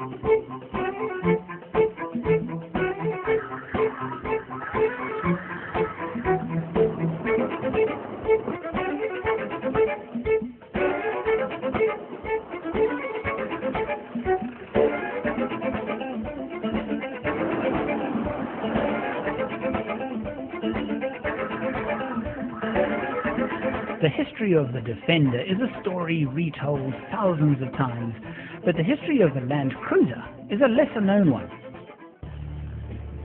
The history of the Defender is a story retold thousands of times, but the history of the Land Cruiser is a lesser-known one.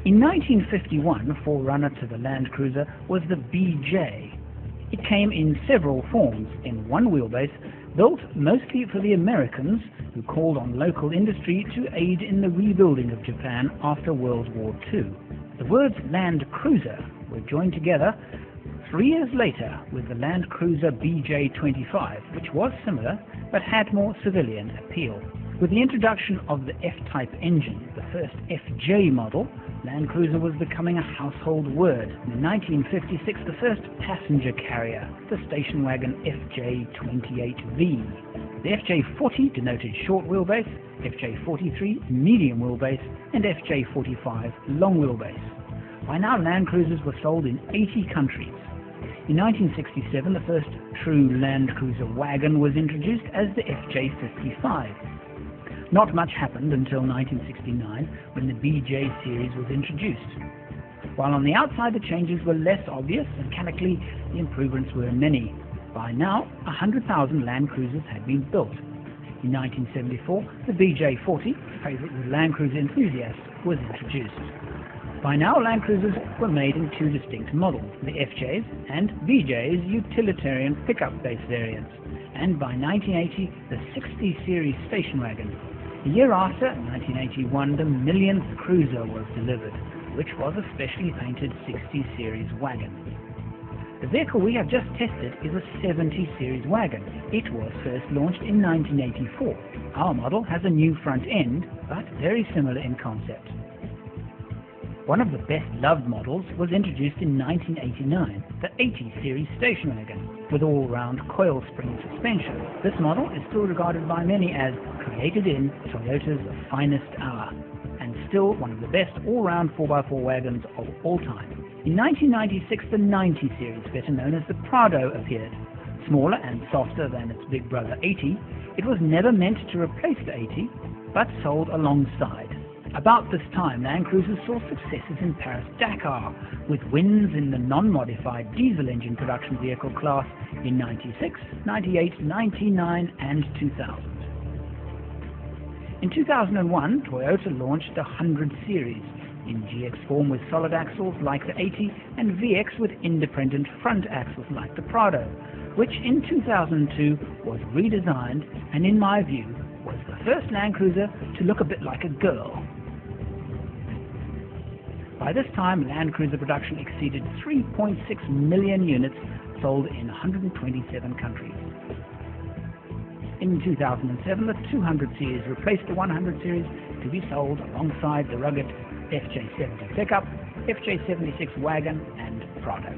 In 1951, forerunner to the Land Cruiser was the BJ. It came in several forms, in one wheelbase, built mostly for the Americans, who called on local industry to aid in the rebuilding of Japan after World War II. The words Land Cruiser were joined together 3 years later with the Land Cruiser BJ-25, which was similar but had more civilian appeal. With the introduction of the F-type engine, the first FJ model, Land Cruiser was becoming a household word. In 1956, the first passenger carrier, the station wagon FJ-28V. The FJ-40 denoted short wheelbase, FJ-43 medium wheelbase, and FJ-45 long wheelbase. By now, Land Cruisers were sold in 80 countries. In 1967, the first true Land Cruiser wagon was introduced as the FJ-55. Not much happened until 1969, when the BJ series was introduced. While on the outside the changes were less obvious, mechanically the improvements were many. By now, 100,000 Land Cruisers had been built. In 1974, the BJ-40, a favorite with Land Cruiser enthusiasts, was introduced. By now, Land Cruisers were made in two distinct models, the FJ's and BJ's utilitarian pickup-based variants, and by 1980, the 60 series station wagon. The year after, 1981, the millionth cruiser was delivered, which was a specially painted 60 series wagon. The vehicle we have just tested is a 70 series wagon. It was first launched in 1984. Our model has a new front end, but very similar in concept. One of the best-loved models was introduced in 1989, the 80 series station wagon, with all-round coil spring suspension. This model is still regarded by many as created in Toyota's finest hour, and still one of the best all-round 4x4 wagons of all time. In 1996, the 90 series, better known as the Prado, appeared. Smaller and softer than its big brother 80, it was never meant to replace the 80, but sold alongside. About this time, Land Cruisers saw successes in Paris-Dakar, with wins in the non-modified diesel engine production vehicle class in 96, 98, 99 and 2000. In 2001, Toyota launched the 100 series, in GX form with solid axles like the 80 and VX with independent front axles like the Prado, which in 2002 was redesigned and, in my view, was the first Land Cruiser to look a bit like a girl. By this time, Land Cruiser production exceeded 3.6 million units sold in 127 countries. In 2007, the 200 series replaced the 100 series to be sold alongside the rugged FJ-70 pickup, FJ-76 wagon and Prado.